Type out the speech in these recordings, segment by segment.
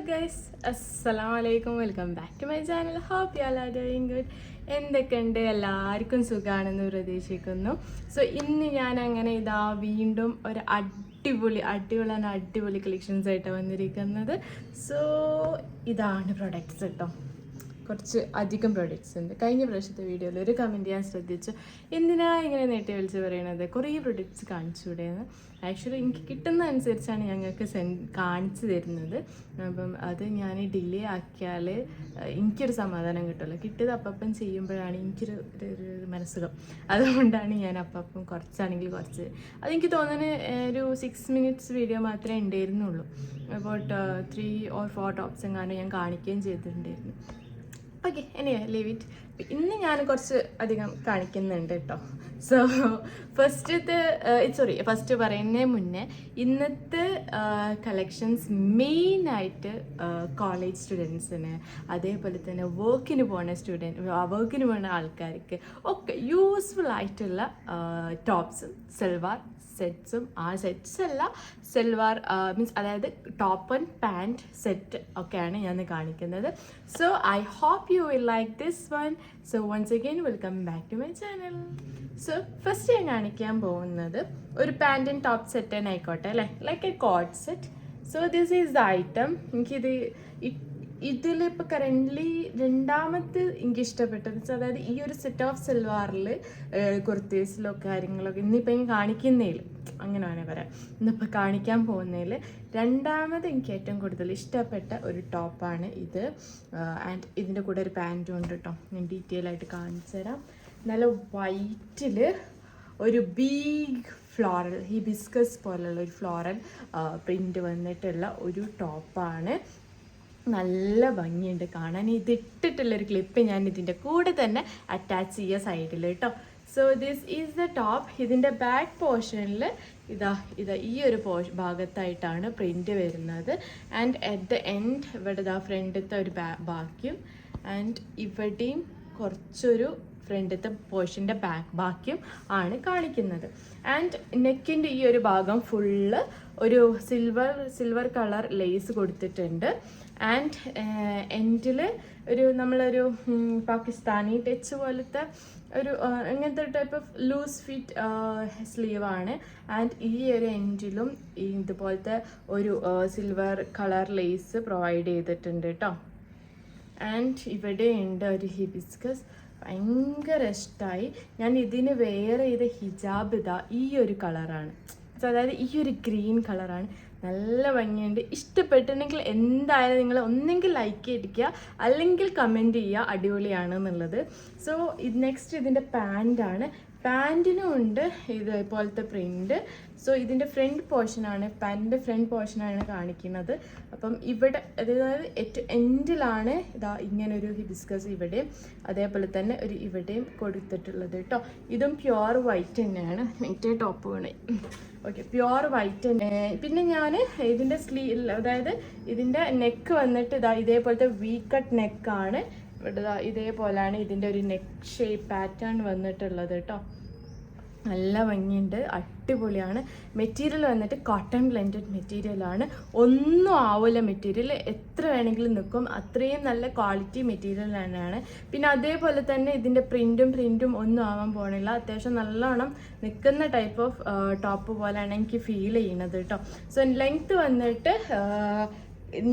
Guys, അസ്സലാമലൈക്കും. Welcome back to my channel. Hope you all are doing good. എന്തൊക്കെയുണ്ട്? എല്ലാവർക്കും സുഖമാണെന്ന് പ്രതീക്ഷിക്കുന്നു. സോ ഇന്ന് ഞാൻ അങ്ങനെ വീണ്ടും ഒരു അടിപൊളി കളക്ഷൻസ് ആയിട്ട് വന്നിരിക്കുന്നത്. സോ ഇതാണ് പ്രൊഡക്ട്സ് കേട്ടോ. കുറച്ച് അധികം പ്രൊഡക്ട്സ് ഉണ്ട്. കഴിഞ്ഞ പ്രാവശ്യത്തെ വീഡിയോയിൽ ഒരു കമൻറ്റ് ഞാൻ ശ്രദ്ധിച്ചു, എന്തിനാ ഇങ്ങനെ നീട്ടി വിളിച്ച് പറയണത്, കുറേ പ്രൊഡക്ട്സ് കാണിച്ചുകൂടെയെന്ന്. ആക്ച്വലി എനിക്ക് കിട്ടുന്ന അനുസരിച്ചാണ് ഞങ്ങൾക്ക് കാണിച്ചു തരുന്നത്. അപ്പം അത് ഞാൻ ഡിലേ ആക്കിയാൽ എനിക്കൊരു സമാധാനം കിട്ടുമല്ലോ. കിട്ടിയത് അപ്പം ചെയ്യുമ്പോഴാണ് എനിക്കൊരു മനസ്സുഖം. അതുകൊണ്ടാണ് ഞാൻ അപ്പം കുറച്ചാണെങ്കിൽ കുറച്ച്, അതെനിക്ക് തോന്നുന്നത് ഒരു 6 minutes വീഡിയോ മാത്രമേ ഉണ്ടായിരുന്നുള്ളൂ. അബൌട്ട് 3 or 4 ടോപ്സ് എങ്ങാനും ഞാൻ കാണിക്കുകയും ചെയ്തിട്ടുണ്ടായിരുന്നു. Okay, anyway leave it. ഇന്ന് ഞാൻ കുറച്ച് അധികം കാണിക്കുന്നുണ്ട് കേട്ടോ. സോ ഫസ്റ്റ് പറയുന്നതിന് മുന്നേ ഇന്നത്തെ കളക്ഷൻസ് മെയിനായിട്ട് കോളേജ് സ്റ്റുഡൻസിന്, അതേപോലെ തന്നെ വർക്കിന് പോകുന്ന ആൾക്കാർക്ക് ഒക്കെ യൂസ്ഫുൾ ആയിട്ടുള്ള ടോപ്സും സൽവാർ സെറ്റ്സും, സെറ്റ്സ് അല്ല സൽവാർ മീൻസ് അതായത് ടോപ്പ് ആൻഡ് പാൻറ് സെറ്റ് ഒക്കെയാണ് ഞാൻ കാണിക്കുന്നത്. So I hope you will like this one. So once again welcome back to my channel. So first ഞാൻ കാണിക്കാൻ പോകുന്നത് ഒരു പാൻറ് ആൻഡ് ടോപ്പ് സെറ്റ് തന്നെ ആയിക്കോട്ടെ അല്ലേ, like A code set. So this is the item. ഇതിലിപ്പോൾ currently രണ്ടാമത്തെ എനിക്ക് ഇഷ്ടപ്പെട്ടത്, അതായത് ഈ ഒരു സെറ്റ് ഓഫ് സൽവാറിൽ കുർത്തീസിലോ കാര്യങ്ങളൊക്കെ ഇന്നിപ്പോൾ ഞാൻ കാണിക്കുന്നതിൽ, അങ്ങനെ വേണേൽ പറയാം, ഇന്നിപ്പോൾ കാണിക്കാൻ പോകുന്നതിൽ രണ്ടാമത് എനിക്ക് ഏറ്റവും കൂടുതൽ ഇഷ്ടപ്പെട്ട ഒരു ടോപ്പാണ് ഇത്. ആൻഡ് ഇതിൻ്റെ കൂടെ ഒരു പാൻറ്റും ഉണ്ട് കേട്ടോ. ഞാൻ ഡീറ്റെയിൽ ആയിട്ട് കാണിച്ചു തരാം. നല്ല വൈറ്റിൽ ഒരു ബിഗ് ഫ്ലോറൽ, ഹിബിസ്കസ് പോലുള്ള ഒരു ഫ്ലോറൽ പ്രിൻ്റ് വന്നിട്ടുള്ള ഒരു ടോപ്പാണ്. നല്ല ഭംഗിയുണ്ട് കാണാൻ. ഇതിട്ടിട്ടുള്ളൊരു ക്ലിപ്പ് ഞാൻ ഇതിൻ്റെ കൂടെ തന്നെ അറ്റാച്ച് ചെയ്യുക സൈഡിൽ കേട്ടോ. So this is the top. ഇതിൻ്റെ ബാക്ക് പോർഷനിൽ ഇതാ ഈ ഒരു ഭാഗത്തായിട്ടാണ് പ്രിൻ്റ് വരുന്നത്. ആൻഡ് അറ്റ് ദ എൻഡ് ഇവിടെ ഫ്രണ്ടിലത്തെ ഒരു ബാക്കിയും, ആൻഡ് ഇവിടെയും കുറച്ചൊരു ഫ്രണ്ടിലത്തെ പോർഷൻ്റെ ബാക്കിയും ആണ് കാണിക്കുന്നത്. ആൻഡ് നെക്കിൻ്റെ ഈ ഒരു ഭാഗം ഫുള്ള് ഒരു സിൽവർ കളർ ലേസ് കൊടുത്തിട്ടുണ്ട്. ആൻഡ് എൻഡിൽ നമ്മളൊരു പാകിസ്ഥാനി ടച്ച് പോലത്തെ ഒരു ഇങ്ങനത്തെ ടൈപ്പ് ഓഫ് ലൂസ് ഫിറ്റ് സ്ലീവാണ്. ആൻഡ് ഈ ഒരു എൻഡിലും ഇതുപോലത്തെ ഒരു സിൽവർ കളർ ലേസ് പ്രൊവൈഡ് ചെയ്തിട്ടുണ്ട് കേട്ടോ. ആൻഡ് ഇവിടെ ഉണ്ട് ഒരു ഹിബിസ്കസ്, ഭയങ്കര ഇഷ്ടമായി. ഞാൻ ഇതിന് വെയർ ചെയ്ത ഹിജാബ് ഈ ഒരു കളറാണ്, അതായത് ഈ ഒരു ഗ്രീൻ കളറാണ്. നല്ല ഭംഗിയുണ്ട്. ഇഷ്ടപ്പെട്ടിട്ടുണ്ടെങ്കിൽ എന്തായാലും നിങ്ങൾ ഒന്നെങ്കിൽ ലൈക്ക് ചെയ്തിരിക്കുക, അല്ലെങ്കിൽ കമൻറ്റ് ചെയ്യുക അടിപൊളിയാണെന്നുള്ളത്. സോ നെക്സ്റ്റ് ഇതിൻ്റെ പാൻറ്റാണ്. പാൻറ്റിനും ഉണ്ട് ഇതുപോലത്തെ പ്രിൻ്റ്. സോ ഇതിൻ്റെ ഫ്രണ്ട് പോർഷനാണ്, പാൻറ്റിൻ്റെ ഫ്രണ്ട് പോർഷനാണ് കാണിക്കുന്നത്. അപ്പം ഇവിടെ അതായത് ഏറ്റവും എൻഡിലാണ് ഇങ്ങനൊരു ഹിബിസ്കസ് ഇവിടെയും അതേപോലെ തന്നെ ഒരു ഇവിടെയും കൊടുത്തിട്ടുള്ളത് കേട്ടോ. ഇതും പ്യുവർ വൈറ്റ് തന്നെയാണ്. മറ്റേ ടോപ്പ് വേണേ. ഓക്കെ, പ്യുവർ വൈറ്റ് തന്നെ. പിന്നെ ഞാൻ ഇതിൻ്റെ അതായത് ഇതിൻ്റെ നെക്ക് വന്നിട്ട് ഇതേപോലത്തെ വി കട്ട് നെക്കാണ്. ഇവിടെ ഇതേപോലെയാണ് ഇതിൻ്റെ ഒരു നെക്ക് ഷേപ്പ് പാറ്റേൺ വന്നിട്ടുള്ളത് കേട്ടോ. നല്ല ഭംഗിയുണ്ട്, അടിപൊളിയാണ്. മെറ്റീരിയൽ വന്നിട്ട് കോട്ടൺ ബ്ലെൻഡഡ് മെറ്റീരിയലാണ്. ഒന്നും ആവില്ല മെറ്റീരിയൽ, എത്ര വേണമെങ്കിലും നിൽക്കും, അത്രയും നല്ല ക്വാളിറ്റി മെറ്റീരിയൽ തന്നെയാണ്. പിന്നെ അതേപോലെ തന്നെ ഇതിൻ്റെ പ്രിൻറ്റും ഒന്നും ആവാൻ പോകണില്ല. അത്യാവശ്യം നല്ലോണം നിൽക്കുന്ന ടൈപ്പ് ഓഫ് ടോപ്പ് പോലെയാണ് എനിക്ക് ഫീൽ ചെയ്യുന്നത് കേട്ടോ. സോ ലെങ്ത്ത് വന്നിട്ട്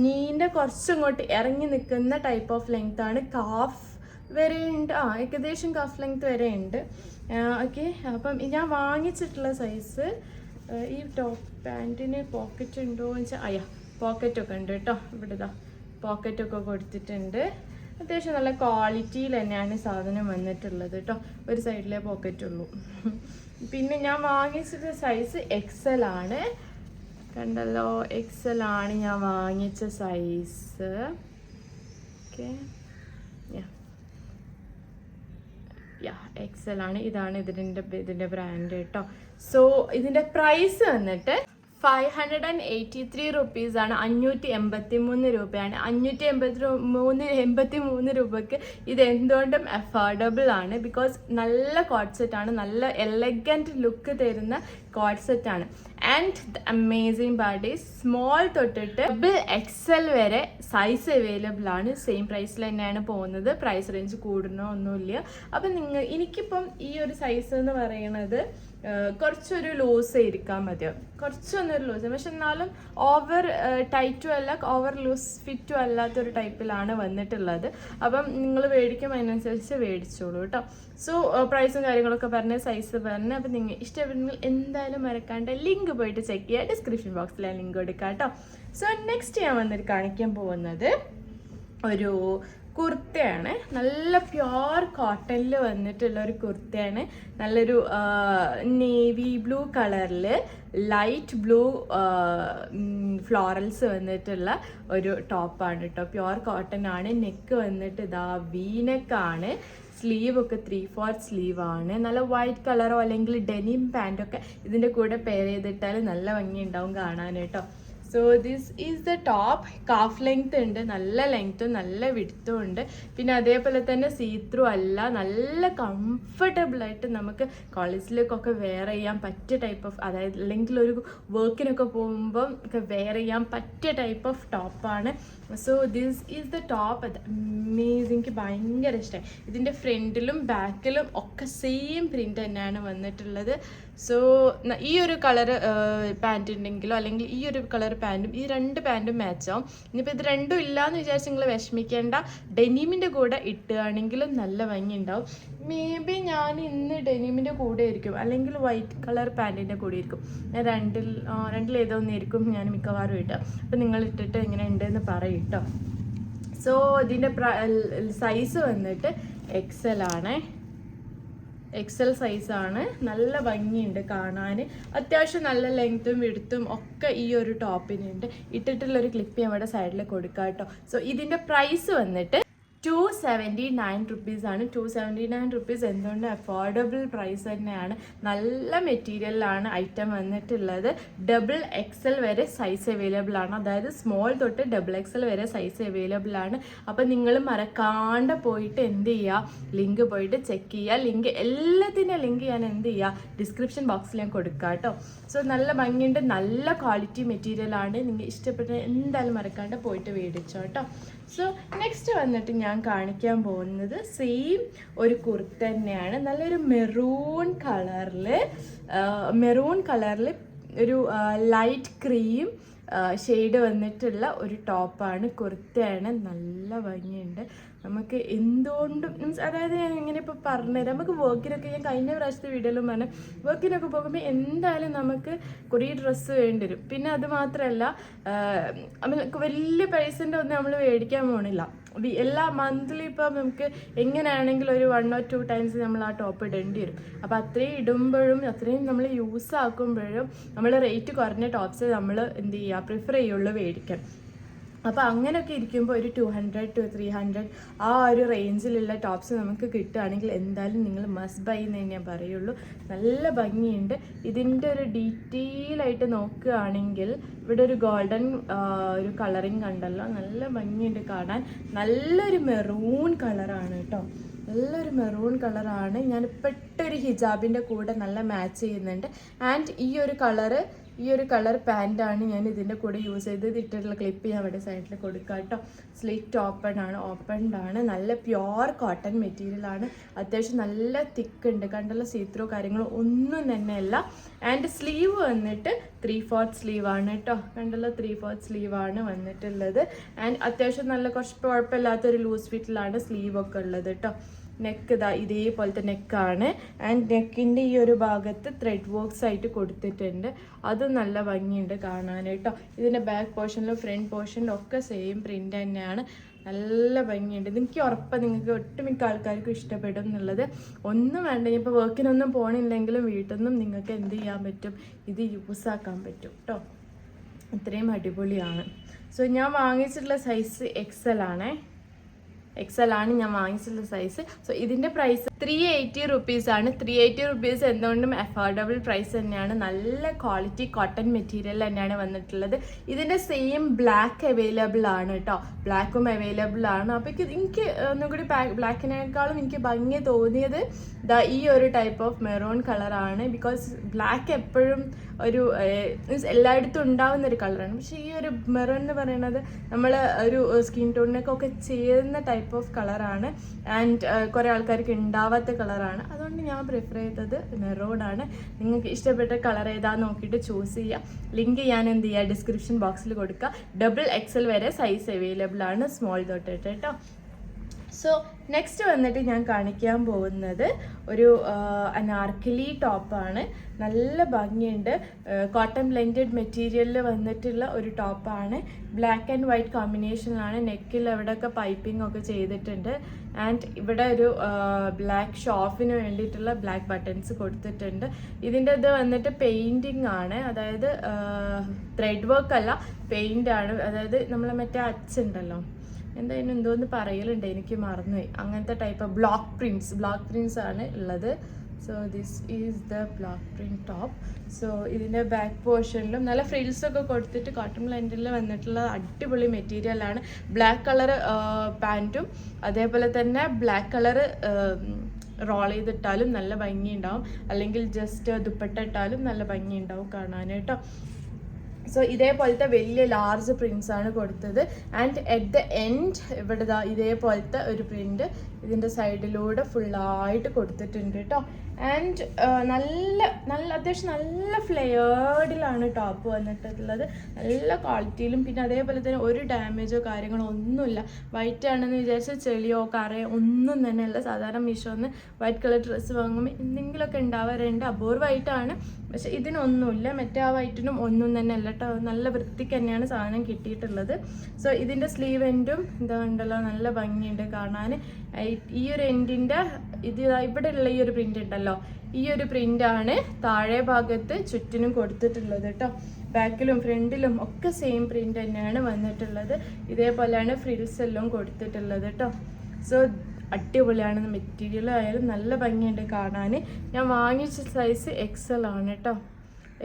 നീൻ്റെ കുറച്ചിങ്ങോട്ട് ഇറങ്ങി നിൽക്കുന്ന ടൈപ്പ് ഓഫ് ലെങ്ത്താണ്. കാഫ് വരെ ഉണ്ട്, ഏകദേശം കാഫ് ലെങ്ത് വരെ ഉണ്ട്. ഓക്കെ, അപ്പം ഞാൻ വാങ്ങിച്ചിട്ടുള്ള സൈസ്, ഈ ടോപ്പ് പാൻറ്റിന് പോക്കറ്റ് ഉണ്ടോ എന്ന് വെച്ചാൽ പോക്കറ്റൊക്കെ ഉണ്ട് കേട്ടോ. ഇവിടെ പോക്കറ്റൊക്കെ കൊടുത്തിട്ടുണ്ട്. അത്യാവശ്യം നല്ല ക്വാളിറ്റിയിൽ തന്നെയാണ് സാധനം വന്നിട്ടുള്ളത് കേട്ടോ. ഒരു സൈഡിലേ പോക്കറ്റുള്ളൂ. പിന്നെ ഞാൻ വാങ്ങിച്ചിട്ടുള്ള സൈസ് XL ആണ്. കണ്ടല്ലോ, XL ആണ് ഞാൻ വാങ്ങിച്ച സൈസ്. ഓക്കെ, XL ആണ്. ഇതാണ് ഇതിൻ്റെ ബ്രാൻഡ് കേട്ടോ. സോ ഇതിൻ്റെ പ്രൈസ് വന്നിട്ട് 583 റുപ്പീസാണ്, 583 രൂപയാണ്. 583 രൂപയ്ക്ക് ഇത് എന്തുകൊണ്ടും അഫോർഡബിൾ ആണ്. ബിക്കോസ് നല്ല കോഡ് സെറ്റാണ്, നല്ല എലഗൻറ്റ് ലുക്ക് തരുന്ന കോഡ് സെറ്റാണ്. And the amazing part is small തൊട്ടിട്ട് ഡബിൾ എക്സൽ വരെ സൈസ് അവൈലബിൾ ആണ്. സെയിം പ്രൈസിൽ തന്നെയാണ് പോകുന്നത്, പ്രൈസ് റേഞ്ച് കൂടുന്നോ ഒന്നുമില്ല. അപ്പം എനിക്കിപ്പം ഈ ഒരു സൈസ് എന്ന് പറയുന്നത് കുറച്ചൊരു ലൂസ് ഇരിക്കാൻ മതിയാവും, കുറച്ചൊന്നൊരു ലൂസ്, പക്ഷെ എന്നാലും ഓവർ ടൈറ്റും അല്ല ഓവർ ലൂസ് ഫിറ്റും അല്ലാത്തൊരു ടൈപ്പിലാണ് വന്നിട്ടുള്ളത്. അപ്പം നിങ്ങൾ മേടിക്കുമ്പോൾ അതിനനുസരിച്ച് മേടിച്ചോളൂ കേട്ടോ. സോ പ്രൈസും കാര്യങ്ങളൊക്കെ പറഞ്ഞ് സൈസ് പറഞ്ഞ് അപ്പം നിങ്ങൾ ഇഷ്ടപ്പെടുന്നെങ്കിൽ എന്തായാലും മറക്കാണ്ട് ലിങ്ക് പോയിട്ട് ചെക്ക് ചെയ്യുക. ഡിസ്ക്രിപ്ഷൻ ബോക്സിൽ ആ ലിങ്ക് കൊടുക്കാം കേട്ടോ. സോ നെക്സ്റ്റ് ഞാൻ വന്നിട്ട് കാണിക്കാൻ പോകുന്നത് ഒരു കുർത്തയാണ്. നല്ല പ്യോർ കോട്ടണിൽ വന്നിട്ടുള്ള ഒരു കുർത്തയാണ്. നല്ലൊരു നേവി ബ്ലൂ കളറിൽ ലൈറ്റ് ബ്ലൂ ഫ്ലോറൽസ് വന്നിട്ടുള്ള ഒരു ടോപ്പാണ് കേട്ടോ. പ്യോർ കോട്ടൺ ആണ്. നെക്ക് വന്നിട്ട് ഇതാ വീനെക്കാണ്. സ്ലീവ് ഒക്കെ 3/4 സ്ലീവാണ്. നല്ല വൈറ്റ് കളറോ അല്ലെങ്കിൽ ഡെനിം പാൻറ്റൊക്കെ ഇതിൻ്റെ കൂടെ പെയർ ചെയ്തിട്ടാൽ നല്ല ഭംഗി ഉണ്ടാവും കാണാൻ കേട്ടോ. So this is the top. Calf length ഉണ്ട്, നല്ല ലെങ്ത്തും നല്ല വിഡ്ത്തും ഉണ്ട്. പിന്നെ അതേപോലെ തന്നെ സീത്രൂ അല്ല, നല്ല കംഫർട്ടബിളായിട്ട് നമുക്ക് കോളേജിലേക്കൊക്കെ വെയർ ചെയ്യാൻ പറ്റിയ ടൈപ്പ് ഓഫ്, അതായത് അല്ലെങ്കിൽ ഒരു വർക്കിനൊക്കെ പോകുമ്പം ഒക്കെ വെയർ ചെയ്യാൻ പറ്റിയ ടൈപ്പ് ഓഫ് ടോപ്പാണ്. So this is the top. അത് അമേസിങ്, എനിക്ക് ഭയങ്കര ഇഷ്ടമായി. ഇതിൻ്റെ ഫ്രണ്ടിലും ബാക്കിലും ഒക്കെ സെയിം പ്രിൻ്റ് തന്നെയാണ് വന്നിട്ടുള്ളത്. സോ ഈ ഒരു കളർ പാൻറ് ഉണ്ടെങ്കിലോ അല്ലെങ്കിൽ ഈ ഒരു കളർ പാൻറ്റും ഈ രണ്ട് പാൻറ്റും മാച്ച് ആവും. ഇനിയിപ്പോൾ ഇത് രണ്ടും ഇല്ലയെന്ന് വിചാരിച്ച് നിങ്ങൾ വിഷമിക്കേണ്ട, ഡെനിമിൻ്റെ കൂടെ ഇട്ടുകയാണെങ്കിലും നല്ല ഭംഗി ഉണ്ടാവും. മേ ബി ഞാൻ ഇന്ന് ഡെനിമിൻ്റെ കൂടെ ആയിരിക്കും അല്ലെങ്കിൽ വൈറ്റ് കളർ പാൻറ്റിൻ്റെ കൂടെ ആയിരിക്കും. ഞാൻ രണ്ടിലേതൊന്നായിരിക്കും ഞാൻ മിക്കവാറും ഇട്ടുക. അപ്പോൾ നിങ്ങൾ ഇട്ടിട്ട് എങ്ങനെ ഉണ്ടെന്ന് പറയും കേട്ടോ. സോ ഇതിൻ്റെ സൈസ് വന്നിട്ട് എക്സൽ ആണ്. എക്സൽ സൈസാണ്. നല്ല ഭംഗിയുണ്ട് കാണാൻ. അത്യാവശ്യം നല്ല ലെങ്ത്തും വിഡ്ത്തും ഒക്കെ ഈ ഒരു ടോപ്പിനുണ്ട്. ഇട്ടിട്ടുള്ളൊരു ക്ലിപ്പ് ഞാൻ ഇവിടെ സൈഡിൽ കൊടുക്കാം കേട്ടോ. സോ ഇതിൻ്റെ പ്രൈസ് വന്നിട്ട് 279 റുപ്പീസാണ്. 279 റുപ്പീസ് എന്തുകൊണ്ട് അഫോർഡബിൾ പ്രൈസ് തന്നെയാണ്. നല്ല മെറ്റീരിയലാണ് ഐറ്റം വന്നിട്ടുള്ളത്. ഡബിൾ എക്സൽ വരെ സൈസ് അവൈലബിൾ ആണ്, അതായത് സ്മോൾ തൊട്ട് ഡബിൾ എക്സൽ വരെ സൈസ് അവൈലബിൾ ആണ്. അപ്പം നിങ്ങൾ മറക്കാണ്ട് പോയിട്ട് എന്ത് ചെയ്യുക, ലിങ്ക് പോയിട്ട് ചെക്ക് ചെയ്യുക. ലിങ്ക് എല്ലാത്തിൻ്റെ ലിങ്ക് ഞാൻ എന്ത് ചെയ്യുക, ഡിസ്ക്രിപ്ഷൻ ബോക്സിൽ ഞാൻ കൊടുക്കാം കേട്ടോ. സോ നല്ല ഭംഗിയുണ്ട്, നല്ല ക്വാളിറ്റി മെറ്റീരിയലാണ്. നിങ്ങൾ ഇഷ്ടപ്പെട്ട എന്തായാലും മറക്കാണ്ട് പോയിട്ട് മേടിച്ചോ കേട്ടോ. സോ നെക്സ്റ്റ് വന്നിട്ട് ഞാൻ കാണിക്കാൻ പോകുന്നത് സെയിം ഒരു കുർത്ത തന്നെയാണ്. നല്ലൊരു മെറൂൺ കളറിൽ ഒരു ലൈറ്റ് ക്രീം ഷെയ്ഡ് വന്നിട്ടുള്ള ഒരു ടോപ്പാണ്, കുർത്തയാണ്. നല്ല ഭംഗിയുണ്ട്. നമുക്ക് എന്തുകൊണ്ടും മീൻസ് അതായത് ഞാൻ ഇങ്ങനെ ഇപ്പോൾ പറഞ്ഞുതരാം. നമുക്ക് വർക്കിനൊക്കെ ഞാൻ കഴിഞ്ഞ പ്രാവശ്യത്തെ വീഡിയോയിലും പറഞ്ഞു, വർക്കിനൊക്കെ പോകുമ്പോൾ എന്തായാലും നമുക്ക് കുറേ ഡ്രസ്സ് വേണ്ടി വരും. പിന്നെ അത് മാത്രമല്ല വലിയ പൈസൻ്റെ ഒന്നും നമ്മൾ മേടിക്കാൻ പോകണില്ല. എല്ലാ മന്ത്ലി ഇപ്പോൾ നമുക്ക് എങ്ങനെയാണെങ്കിലും ഒരു 1 or 2 ടൈംസ് നമ്മൾ ആ ടോപ്പ് ഇടേണ്ടി വരും. അപ്പോൾ അത്രയും ഇടുമ്പോഴും അത്രയും നമ്മൾ യൂസ് ആക്കുമ്പോഴും നമ്മൾ റേറ്റ് കുറഞ്ഞ ടോപ്സ് നമ്മൾ എന്ത് ചെയ്യുക, പ്രിഫർ ചെയ്യുള്ളൂ മേടിക്കാൻ. അപ്പോൾ അങ്ങനെയൊക്കെ ഇരിക്കുമ്പോൾ ഒരു 200 to 300 ആ ഒരു റേഞ്ചിലുള്ള ടോപ്സ് നമുക്ക് കിട്ടുകയാണെങ്കിൽ എന്തായാലും നിങ്ങൾ മസ്റ്റ് ബൈ എന്ന് ഞാൻ പറയുള്ളൂ. നല്ല ഭംഗിയുണ്ട്. ഇതിൻ്റെ ഒരു ഡീറ്റെയിൽ ആയിട്ട് നോക്കുകയാണെങ്കിൽ ഇവിടെ ഒരു ഗോൾഡൻ ഒരു കളറിങ് കണ്ടല്ലോ, നല്ല ഭംഗിയുണ്ട് കാണാൻ. നല്ലൊരു മെറൂൺ കളറാണ് കേട്ടോ, നല്ലൊരു മെറൂൺ കളറാണ്. ഞാൻ പെട്ടൊരു ഹിജാബിൻ്റെ കൂടെ നല്ല മാച്ച് ചെയ്യുന്നുണ്ട്. ആൻഡ് ഈ ഒരു കളർ പാൻറ്റാണ് ഞാൻ ഇതിൻ്റെ കൂടെ യൂസ് ചെയ്ത് ഇട്ടിട്ടുള്ള ക്ലിപ്പ് ഞാൻ ഇവിടെ സൈഡിൽ കൊടുക്കാം കേട്ടോ. സ്ലിറ്റ് ഓപ്പൺഡ് ആണ്. നല്ല പ്യോർ കോട്ടൺ മെറ്റീരിയലാണ്. അത്യാവശ്യം നല്ല തിക്ക് ഉണ്ട്, കണ്ടുള്ള സീത്രോ കാര്യങ്ങളോ ഒന്നും തന്നെയല്ല. ആൻഡ് സ്ലീവ് വന്നിട്ട് 3/4 സ്ലീവാണ് കേട്ടോ, കണ്ടുള്ള 3/4 സ്ലീവാണ് വന്നിട്ടുള്ളത്. ആൻഡ് അത്യാവശ്യം നല്ല കുറച്ച് കുഴപ്പമില്ലാത്തൊരു ലൂസ് ഫിറ്റിലാണ് സ്ലീവൊക്കെ ഉള്ളത് കേട്ടോ. നെക്ക് ഇതാ ഇതേപോലത്തെ നെക്കാണ്. ആൻഡ് നെക്കിൻ്റെ ഈ ഒരു ഭാഗത്ത് ത്രെഡ് വർക്ക്സ് ആയിട്ട് കൊടുത്തിട്ടുണ്ട്. അതും നല്ല ഭംഗിയുണ്ട് കാണാൻ കേട്ടോ. ഇതിൻ്റെ ബാക്ക് പോർഷനിലും ഫ്രണ്ട് പോർഷനിലും ഒക്കെ സെയിം പ്രിൻ്റ് തന്നെയാണ്. നല്ല ഭംഗിയുണ്ട്. എനിക്ക് ഉറപ്പാണ് നിങ്ങൾക്ക് ഒട്ടുമിക്ക ആൾക്കാർക്കും ഇഷ്ടപ്പെടും എന്നുള്ളത്. ഒന്നും വേണ്ട, ഇപ്പോൾ വർക്കിനൊന്നും പോകണില്ലെങ്കിലും വീട്ടിൽ നിന്നും നിങ്ങൾക്ക് എന്ത് ചെയ്യാൻ പറ്റും, ഇത് യൂസ് ആക്കാൻ പറ്റും കേട്ടോ. അത്രയും അടിപൊളിയാണ്. സോ ഞാൻ വാങ്ങിച്ചിട്ടുള്ള സൈസ് എക്സൽ ആണേ. XL ആണ് ഞാൻ വാങ്ങിച്ചിട്ടുള്ള സൈസ്. സോ ഇതിൻ്റെ പ്രൈസ് 380 റുപ്പീസാണ്. 380 റുപ്പീസ് എന്തുകൊണ്ടും അഫോർഡബിൾ പ്രൈസ് തന്നെയാണ്. നല്ല ക്വാളിറ്റി കോട്ടൺ മെറ്റീരിയൽ തന്നെയാണ് വന്നിട്ടുള്ളത്. ഇതിൻ്റെ സെയിം ബ്ലാക്ക് അവൈലബിൾ ആണ് കേട്ടോ, ബ്ലാക്കും അവൈലബിൾ ആണ്. അപ്പോൾ എനിക്ക് ഒന്നും കൂടി ബ്ലാക്കിനേക്കാളും എനിക്ക് ഭംഗി തോന്നിയത് ഈ ഒരു ടൈപ്പ് ഓഫ് മെറൂൺ കളറാണ്. ബിക്കോസ് ബ്ലാക്ക് എപ്പോഴും ഒരു മീൻസ് എല്ലായിടത്തും ഉണ്ടാവുന്ന ഒരു കളറാണ്. പക്ഷേ ഈ ഒരു മെറൂൺ എന്ന് പറയുന്നത് നമ്മൾ ഒരു സ്കിൻ ടോണിനൊക്കെ ചേരുന്ന ടൈപ്പ് ഓഫ് കളറാണ്. ആൻഡ് കുറേ ആൾക്കാർക്ക് ഉണ്ടാവാത്ത കളറാണ്. അതുകൊണ്ട് ഞാൻ പ്രിഫർ ചെയ്തത് മെറൂണാണ്. നിങ്ങൾക്ക് ഇഷ്ടപ്പെട്ട കളർ ഏതാന്ന് നോക്കിയിട്ട് ചൂസ് ചെയ്യുക. ലിങ്ക് ഞാൻ എന്ത് ചെയ്യുക, ഡിസ്ക്രിപ്ഷൻ ബോക്സിൽ കൊടുക്കുക. XXL വരെ സൈസ് അവൈലബിൾ ആണ്, സ്മോൾ തൊട്ടിട്ട് കേട്ടോ. സോ നെക്സ്റ്റ് വന്നിട്ട് ഞാൻ കാണിക്കാൻ പോകുന്നത് ഒരു അനാർക്കലി ടോപ്പാണ്. നല്ല ഭംഗിയുണ്ട്. കോട്ടൺ ബ്ലെൻഡഡ് മെറ്റീരിയലിൽ വന്നിട്ടുള്ള ഒരു ടോപ്പാണ്. ബ്ലാക്ക് ആൻഡ് വൈറ്റ് കോമ്പിനേഷനിലാണ്. നെക്കിൽ എവിടെയൊക്കെ പൈപ്പിംഗ് ഒക്കെ ചെയ്തിട്ടുണ്ട്. ആൻഡ് ഇവിടെ ഒരു ബ്ലാക്ക് ഷോഫിന് വേണ്ടിയിട്ടുള്ള ബ്ലാക്ക് ബട്ടൺസ് കൊടുത്തിട്ടുണ്ട്. ഇതിൻ്റെ ഇത് വന്നിട്ട് പെയിൻറ്റിങ് ആണ്, അതായത് ത്രെഡ് വർക്ക് അല്ല, പെയിൻ്റ് ആണ്. അതായത് നമ്മൾ മറ്റേ അച്ചുണ്ടല്ലോ, എന്തായാലും എന്തോന്ന് പറയലുണ്ട്, എനിക്ക് മറന്നുപോയി. അങ്ങനത്തെ ടൈപ്പ് ബ്ലോക്ക് പ്രിൻറ്റ്സ് ആണ് ഉള്ളത്. So this is the block print top. So ഇതിൻ്റെ ബാക്ക് പോർഷനിലും നല്ല ഫ്രിൽസൊക്കെ കൊടുത്തിട്ട് കോട്ടൺ ബ്ലെൻഡിൽ വന്നിട്ടുള്ള അടിപൊളി മെറ്റീരിയലാണ്. ബ്ലാക്ക് കളർ പാൻറ്റും അതേപോലെ തന്നെ ബ്ലാക്ക് കളർ റോൾ ചെയ്തിട്ടാലും നല്ല ഭംഗി ഉണ്ടാവും, അല്ലെങ്കിൽ ജസ്റ്റ് ദുപ്പട്ട ഇട്ടാലും നല്ല ഭംഗി ഉണ്ടാവും കാണാൻ കേട്ടോ. സോ ഇതേപോലത്തെ വലിയ ലാർജ് പ്രിൻറ്റ്സ് ആണ് കൊടുത്തത്. ആൻഡ് അറ്റ് ദ എൻഡ് ഇവിടെ ഇതേപോലത്തെ ഒരു പ്രിൻറ്റ് ഇതിൻ്റെ സൈഡിലൂടെ ഫുള്ളായിട്ട് കൊടുത്തിട്ടുണ്ട് കേട്ടോ. ആൻഡ് നല്ല അത്യാവശ്യം നല്ല ഫ്ലെയേർഡിലാണ് ടോപ്പ് വന്നിട്ടുള്ളത്, നല്ല ക്വാളിറ്റിയിലും. പിന്നെ അതേപോലെ തന്നെ ഒരു ഡാമേജോ കാര്യങ്ങളോ ഒന്നുമില്ല. വൈറ്റ് ആണെന്ന് വിചാരിച്ചാൽ ചെളിയോ കറയോ ഒന്നും തന്നെ അല്ല. സാധാരണ മീഷോന്ന് വൈറ്റ് കളർ ഡ്രസ്സ് വാങ്ങുമ്പോൾ എന്തെങ്കിലുമൊക്കെ ഉണ്ടാവാറുണ്ട്, അപൂർവമായിട്ടാണ്. പക്ഷെ ഇതിനൊന്നുമില്ല, മറ്റേ ആ വൈറ്റിനും ഒന്നും തന്നെ അല്ല കേട്ടോ. നല്ല വൃത്തിക്ക് തന്നെയാണ് സാധനം കിട്ടിയിട്ടുള്ളത്. സോ ഇതിൻ്റെ സ്ലീവ് എൻഡും ഇതുണ്ടല്ലോ, നല്ല ഭംഗിയുണ്ട് കാണാൻ. ഈ ഒരു എൻഡിൻ്റെ ഇവിടെ ഉള്ള ഈ ഒരു പ്രിൻ്റ് ഉണ്ടല്ലോ, ഈ ഒരു പ്രിൻ്റാണ് താഴെ ഭാഗത്ത് ചുറ്റിനും കൊടുത്തിട്ടുള്ളത് കേട്ടോ. ബാക്കിലും ഫ്രണ്ടിലും ഒക്കെ സെയിം പ്രിൻ്റ് തന്നെയാണ് വന്നിട്ടുള്ളത്. ഇതേപോലെയാണ് ഫ്രിൽസ് എല്ലാം കൊടുത്തിട്ടുള്ളത് കേട്ടോ. സോ അടിപൊളിയാണ്. മെറ്റീരിയൽ ആയാലും നല്ല ഭംഗിയുണ്ട് കാണാൻ. ഞാൻ വാങ്ങിച്ച സൈസ് XL ആണ് കേട്ടോ,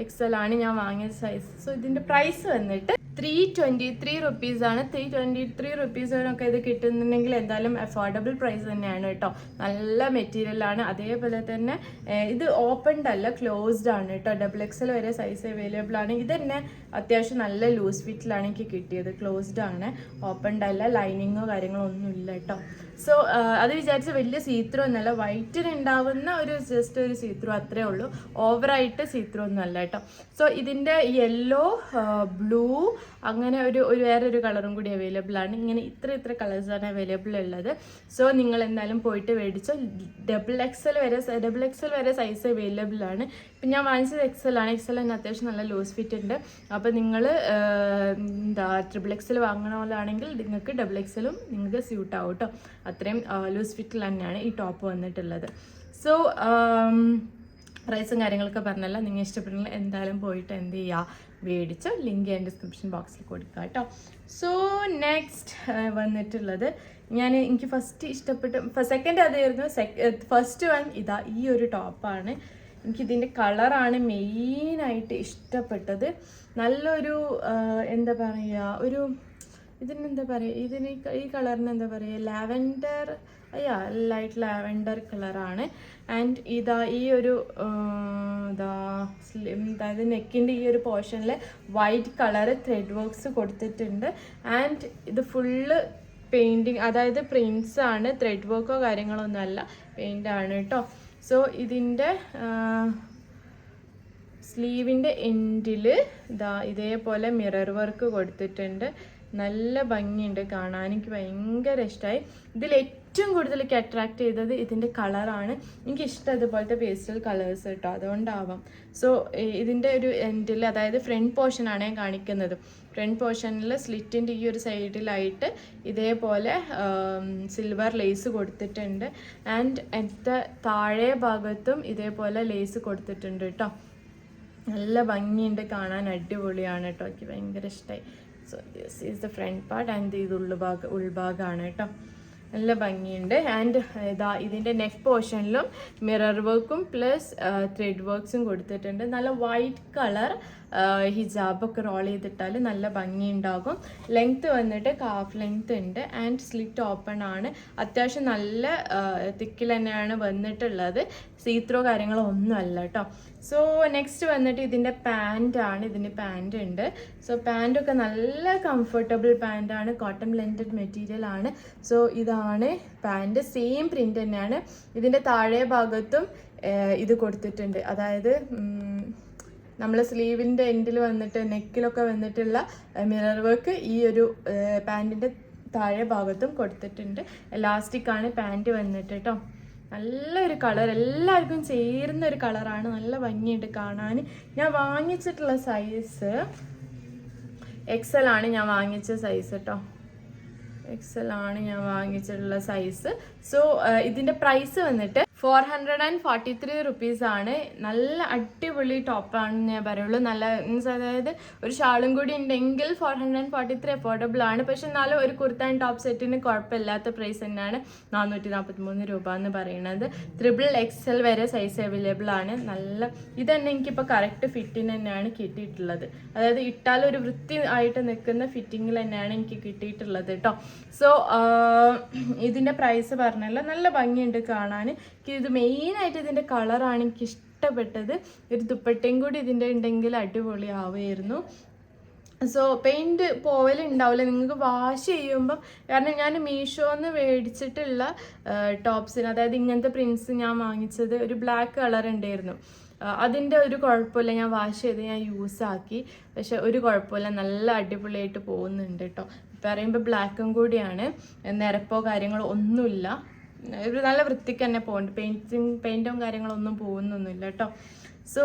XL ആണ് ഞാൻ വാങ്ങിയ സൈസ്. സോ ഇതിൻ്റെ പ്രൈസ് വന്നിട്ട് 323 റുപ്പീസാണ്. 323 റുപ്പീസിനൊക്കെ ഇത് കിട്ടുന്നുണ്ടെങ്കിൽ എന്തായാലും അഫോർഡബിൾ പ്രൈസ് തന്നെയാണ് കേട്ടോ. നല്ല മെറ്റീരിയലാണ്. അതേപോലെ തന്നെ ഇത് ഓപ്പൺഡ് അല്ല, ക്ലോസ്ഡ് ആണ് കേട്ടോ. XXL വരെ സൈസ് അവൈലബിൾ ആണ്. ഇത് തന്നെ അത്യാവശ്യം നല്ല ലൂസ് ഫിറ്റിലാണ് എനിക്ക് കിട്ടിയത്. ക്ലോസ്ഡ് ആണ്, ഓപ്പൺഡ് അല്ല. ലൈനിങ്ങോ കാര്യങ്ങളോ ഒന്നും ഇല്ല കേട്ടോ. സോ അത് വിചാരിച്ച് വലിയ സീത്രോ ഒന്നുമല്ല, വൈറ്റിന് ഉണ്ടാവുന്ന ഒരു ജസ്റ്റ് ഒരു സീത്രോ അത്രേ ഉള്ളൂ, ഓവറായിട്ട് സീത്രോ ഒന്നും അല്ല കേട്ടോ. സോ ഇതിൻ്റെ യെല്ലോ, ബ്ലൂ, അങ്ങനെ ഒരു വേറൊരു കളറും കൂടി അവൈലബിൾ ആണ്. ഇങ്ങനെ ഇത്ര കളേഴ്സാണ് അവൈലബിൾ ഉള്ളത്. സോ നിങ്ങൾ എന്തായാലും പോയിട്ട് മേടിച്ചോ. XXL വരെ സൈസ് അവൈലബിൾ ആണ്. ഇപ്പം ഞാൻ വാങ്ങിച്ചത് XL ആണ്. XL തന്നെ അത്യാവശ്യം നല്ല ലൂസ് ഫിറ്റ് ഉണ്ട്. അപ്പോൾ നിങ്ങൾ XXL വാങ്ങണ പോലാണെങ്കിൽ നിങ്ങൾക്ക് XXLും നിങ്ങൾക്ക് സ്യൂട്ട് ആവും കേട്ടോ. അത്രയും ലൂസ് ഫിറ്റിൽ തന്നെയാണ് ഈ ടോപ്പ് വന്നിട്ടുള്ളത്. സോ പ്രൈസും കാര്യങ്ങളൊക്കെ പറഞ്ഞല്ല, നിങ്ങൾ ഇഷ്ടപ്പെടുന്നെങ്കിൽ എന്തായാലും പോയിട്ട് എന്ത് ചെയ്യുക, മേടിച്ചോ. ലിങ്ക് ഞാൻ ഡിസ്ക്രിപ്ഷൻ ബോക്സിൽ കൊടുക്കാം കേട്ടോ. സോ നെക്സ്റ്റ് വന്നിട്ടുള്ളത് എനിക്ക് ഫസ്റ്റ് ഇഷ്ടപ്പെട്ട സെക്കൻഡ് അതായിരുന്നു. ഫസ്റ്റ് വൺ ഈ ഒരു ടോപ്പാണ്. എനിക്കിതിൻ്റെ കളറാണ് മെയിനായിട്ട് ഇഷ്ടപ്പെട്ടത്. നല്ലൊരു എന്താ പറയുക, ഇതിനെന്താ പറയുക, ഈ കളറിന് എന്താ പറയുക, ലാവൻഡർ, ലൈറ്റ് ലാവൻഡർ കളറാണ്. ആൻഡ് ഈ ഒരു അതായത് നെക്കിൻ്റെ ഈ ഒരു പോർഷനിൽ വൈറ്റ് കളർ ത്രെഡ് വർക്ക്സ് കൊടുത്തിട്ടുണ്ട്. ആൻഡ് ഇത് ഫുള്ള് പെയിൻറ്റിങ്, അതായത് പ്രിൻറ്റ്സ് ആണ്, ത്രെഡ് വർക്കോ കാര്യങ്ങളോ ഒന്നും അല്ല, പെയിൻ്റാണ് കേട്ടോ. സോ ഇതിൻ്റെ സ്ലീവിൻ്റെ എൻഡിൽ ഇതേപോലെ മിറർ വർക്ക് കൊടുത്തിട്ടുണ്ട്. നല്ല ഭംഗിയുണ്ട് കാണാൻ, എനിക്ക് ഭയങ്കര ഇഷ്ടമായി. ഇതിൽ ഏറ്റവും കൂടുതൽ അട്രാക്ട് ചെയ്തത് ഇതിൻ്റെ കളറാണ്. എനിക്കിഷ്ടം ഇതുപോലത്തെ പേസ്റ്റൽ കളേഴ്സ് കേട്ടോ, അതുകൊണ്ടാവാം. സോ ഇതിൻ്റെ ഒരു എൻഡിൽ, അതായത് ഫ്രണ്ട് പോർഷനാണ് ഞാൻ കാണിക്കുന്നത്. ഫ്രണ്ട് പോർഷനിൽ സ്ലിറ്റിൻ്റെ ഈ ഒരു സൈഡിലായിട്ട് ഇതേപോലെ സിൽവർ ലേസ് കൊടുത്തിട്ടുണ്ട്. ആൻഡ് താഴെ ഭാഗത്തും ഇതേപോലെ ലേസ് കൊടുത്തിട്ടുണ്ട് കേട്ടോ. നല്ല ഭംഗിയുണ്ട് കാണാൻ, അടിപൊളിയാണ് കേട്ടോ, എനിക്ക് ഭയങ്കര ഇഷ്ടമായി. So this is the front part and ഇത് ഉൾഭാഗമാണ് കേട്ടോ. നല്ല ഭംഗിയുണ്ട്. ആൻഡ് ഇതാ ഇതിൻ്റെ നെക്ക് പോർഷനിലും മിറർ വർക്കും പ്ലസ് ത്രെഡ് വർക്ക്സും കൊടുത്തിട്ടുണ്ട്. നല്ല വൈറ്റ് കളർ ഹിജാബൊക്കെ റോൾ ചെയ്തിട്ടാൽ നല്ല ഭംഗിയുണ്ടാകും. ലെങ്ത്ത് വന്നിട്ട് കാഫ് ലെങ്ത്ത് ഉണ്ട് ആൻഡ് സ്ലിറ്റ് ഓപ്പൺ ആണ്. അത്യാവശ്യം നല്ല തിക്കിൽ തന്നെയാണ് വന്നിട്ടുള്ളത്. സീത്രോ കാര്യങ്ങളോ ഒന്നും അല്ല കേട്ടോ. സോ നെക്സ്റ്റ് വന്നിട്ട് ഇതിൻ്റെ പാൻറ്റാണ്. ഇതിന് പാൻറ് ഉണ്ട്. സോ പാൻറ്റൊക്കെ നല്ല കംഫർട്ടബിൾ പാൻറ്റാണ്. കോട്ടൺ ബ്ലെൻഡഡ് മെറ്റീരിയൽ ആണ്. സോ ഇതാണ് പാൻറ്. സെയിം പ്രിൻ്റ് തന്നെയാണ്. ഇതിൻ്റെ താഴെ ഭാഗത്തും ഇത് കൊടുത്തിട്ടുണ്ട്. അതായത് നമ്മൾ സ്ലീവിൻ്റെ എൻഡിൽ വന്നിട്ട് നെക്കിലൊക്കെ വന്നിട്ടുള്ള മിറർ വർക്ക് ഈ ഒരു പാൻറ്റിൻ്റെ താഴെ ഭാഗത്തും കൊടുത്തിട്ടുണ്ട്. എലാസ്റ്റിക് ആണ് പാൻറ്റ് വന്നിട്ട് കേട്ടോ. നല്ലൊരു കളർ, എല്ലാവർക്കും ചേരുന്ന ഒരു കളറാണ്. നല്ല ഭംഗിയുണ്ട് കാണാൻ. ഞാൻ വാങ്ങിച്ചിട്ടുള്ള സൈസ് XL ആണ് ഞാൻ വാങ്ങിച്ച സൈസ് കേട്ടോ. XL ആണ് ഞാൻ വാങ്ങിച്ചിട്ടുള്ള സൈസ്. സോ ഇതിൻ്റെ പ്രൈസ് വന്നിട്ട് 443 rupees ആണ്. നല്ല അടിപൊളി ടോപ്പാണെന്ന് ഞാൻ പറയുള്ളൂ. നല്ല മീൻസ് അതായത് ഒരു ഷാളും കൂടി ഉണ്ടെങ്കിൽ 443 അഫോർഡബിൾ ആണ്. പക്ഷെ എന്നാലും ഒരു കുർത്ത ആൻഡ് ടോപ്പ് സെറ്റിന് കുഴപ്പമില്ലാത്ത പ്രൈസ് തന്നെയാണ് 443 രൂപ എന്ന് പറയുന്നത്. XXL വരെ സൈസ് അവൈലബിൾ ആണ്. നല്ല ഇത് തന്നെ എനിക്കിപ്പോൾ കറക്റ്റ് ഫിറ്റിന് തന്നെയാണ് കിട്ടിയിട്ടുള്ളത്. അതായത് ഇട്ടാൽ ഒരു വൃത്തി ആയിട്ട് നിൽക്കുന്ന ഫിറ്റിങ്ങിൽ തന്നെയാണ് എനിക്ക് കിട്ടിയിട്ടുള്ളത് കേട്ടോ. സോ ഇതിൻ്റെ പ്രൈസ് പറഞ്ഞല്ലോ. നല്ല ഭംഗിയുണ്ട് കാണാൻ. ഇത് മെയിനായിട്ട് ഇതിൻ്റെ കളറാണ് എനിക്ക് ഇഷ്ടപ്പെട്ടത്. ഒരു ദുപ്പട്ടയും കൂടി ഇതിൻ്റെ ഉണ്ടെങ്കിൽ അടിപൊളി ആവുമായിരുന്നു. സോ പെയിൻറ്റ് പോവലുണ്ടാവില്ല നിങ്ങൾക്ക് വാഷ് ചെയ്യുമ്പം. കാരണം ഞാൻ മീഷോന്ന് മേടിച്ചിട്ടുള്ള ടോപ്സിന്, അതായത് ഇങ്ങനത്തെ പ്രിൻസ് ഞാൻ വാങ്ങിച്ചത് ഒരു ബ്ലാക്ക് കളർ ഉണ്ടായിരുന്നു. അതിൻ്റെ ഒരു കുഴപ്പമില്ല. ഞാൻ വാഷ് ചെയ്ത് ഞാൻ യൂസാക്കി. പക്ഷെ ഒരു കുഴപ്പമില്ല, നല്ല അടിപൊളിയായിട്ട് പോകുന്നുണ്ട് കേട്ടോ. പറയുമ്പോൾ ബ്ലാക്കും കൂടിയാണ്, നിരപ്പോ കാര്യങ്ങളോ ഒന്നുമില്ല. ഒരു നല്ല വൃത്തിക്ക് തന്നെ പോകുന്നുണ്ട്. പെയിൻറ്റും കാര്യങ്ങളൊന്നും പോകുന്നൊന്നുമില്ല കേട്ടോ. സോ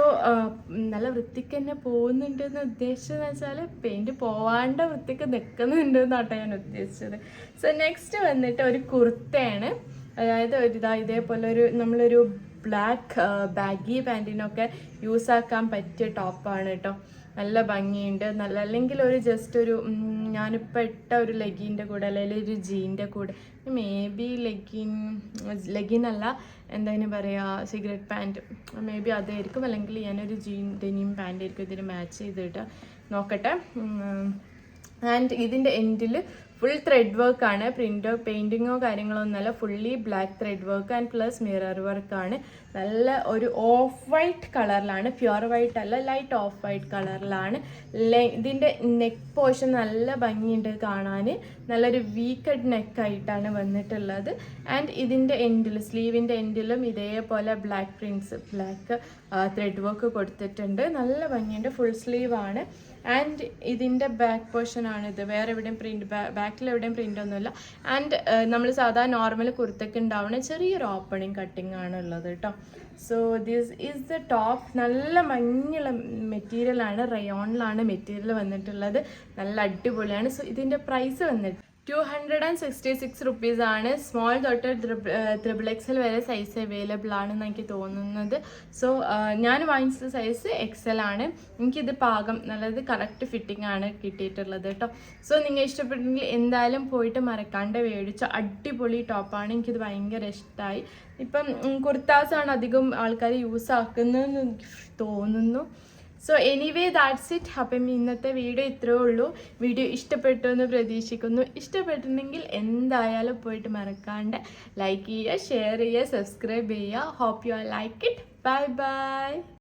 നല്ല വൃത്തിക്ക് തന്നെ പോകുന്നുണ്ടെന്ന് ഉദ്ദേശിച്ചതെന്ന് വെച്ചാൽ പെയിൻറ്റ് പോവാണ്ട വൃത്തിക്ക് നിൽക്കുന്നുണ്ട് എന്നാട്ടോ ഞാൻ ഉദ്ദേശിച്ചത്. സോ നെക്സ്റ്റ് വന്നിട്ട് ഒരു കുർത്തയാണ്. അതായത് ഇതേപോലെ നമ്മളൊരു ബ്ലാക്ക് ബാഗി പാൻറ്റിനൊക്കെ യൂസാക്കാൻ പറ്റിയ ടോപ്പാണ് കേട്ടോ. നല്ല ഭംഗിയുണ്ട്. നല്ല അല്ലെങ്കിൽ ഒരു ജസ്റ്റ് ഒരു ഞാനിപ്പോൾ ഇട്ട ഒരു ലെഗിൻ്റെ കൂടെ അല്ലെങ്കിൽ ഒരു ജീൻ്റെ കൂടെ, മേ ബി ലെഗിനല്ല എന്തായാലും പറയുക സിഗരറ്റ് പാൻറ്റ്, മേ ബി അതായിരിക്കും. അല്ലെങ്കിൽ ഞാനൊരു ഡെനിം പാൻ്റ് ആയിരിക്കും ഇതിന് മാച്ച് ചെയ്തിട്ട് നോക്കട്ടെ. ആൻഡ് ഇതിൻ്റെ എൻഡിൽ ഫുൾ ത്രെഡ് വർക്കാണ്. പെയിൻറ്റിങ്ങോ കാര്യങ്ങളോ ഒന്നുമല്ല. Fully black thread work and plus mirror വർക്കാണ്. നല്ല ഒരു ഓഫ് വൈറ്റ് കളറിലാണ്. പ്യുവർ വൈറ്റ് അല്ല, ലൈറ്റ് ഓഫ് വൈറ്റ് കളറിലാണ്. ഇതിൻ്റെ നെക്ക് പോർഷൻ നല്ല ഭംഗിയുണ്ട് കാണാൻ. നല്ലൊരു വീക്കഡ് നെക്കായിട്ടാണ് വന്നിട്ടുള്ളത്. ആൻഡ് ഇതിൻ്റെ എൻഡിൽ, സ്ലീവിൻ്റെ എൻഡിലും ഇതേപോലെ black Prince, black thread work കൊടുത്തിട്ടുണ്ട്. നല്ല ഭംഗിയുണ്ട്. ഫുൾ സ്ലീവ് ആണ്. ആൻഡ് ഇതിൻ്റെ ബാക്ക് പോർഷൻ ആണിത്. വേറെ എവിടെയും പ്രിൻറ്റ്, ബാക്കിൽ എവിടെയും പ്രിൻ്റ് ഒന്നുമില്ല. ആൻഡ് നമ്മൾ സാധാരണ നോർമൽ കുർത്തയ്ക്ക് ഉണ്ടാവുന്ന ചെറിയൊരു ഓപ്പണിങ് കട്ടിങ് ആണ് ഉള്ളത് കേട്ടോ. So this is the top. നല്ല ഭംഗിയുള്ള മെറ്റീരിയലാണ്. റയോണിലാണ് മെറ്റീരിയൽ വന്നിട്ടുള്ളത്. നല്ല അടിപൊളിയാണ്. സോ ഇതിൻ്റെ പ്രൈസ് വന്നിട്ട് 266 rupees ആണ്. സ്മോൾ തൊട്ട് XXL വരെ സൈസ് അവൈലബിൾ ആണെന്ന് എനിക്ക് തോന്നുന്നത്. സോ ഞാൻ വാങ്ങിച്ച സൈസ് XL ആണ്. എനിക്കിത് പാകം, നല്ലത് കറക്റ്റ് ഫിറ്റിംഗ് ആണ് കിട്ടിയിട്ടുള്ളത് കേട്ടോ. സോ നിങ്ങൾ ഇഷ്ടപ്പെട്ടെങ്കിൽ എന്തായാലും പോയിട്ട് മറക്കാണ്ട് മേടിച്ച അടിപൊളി ടോപ്പാണ്. എനിക്കിത് ഭയങ്കര ഇഷ്ടമായി. ഇപ്പം കുർത്താസാണ് അധികം ആൾക്കാർ യൂസ് ആക്കുന്നതെന്ന് തോന്നുന്നു. So anyway that's it. അപ്പം ഇന്നത്തെ വീഡിയോ ഇത്രയേ ഉള്ളൂ. വീഡിയോ ഇഷ്ടപ്പെട്ടു എന്ന് പ്രതീക്ഷിക്കുന്നു. ഇഷ്ടപ്പെട്ടിട്ടുണ്ടെങ്കിൽ എന്തായാലും പോയിട്ട് മറക്കാണ്ട് ലൈക്ക് ചെയ്യുക, ഷെയർ ചെയ്യുക, സബ്സ്ക്രൈബ് ചെയ്യുക. Hope you are like it. Bye by.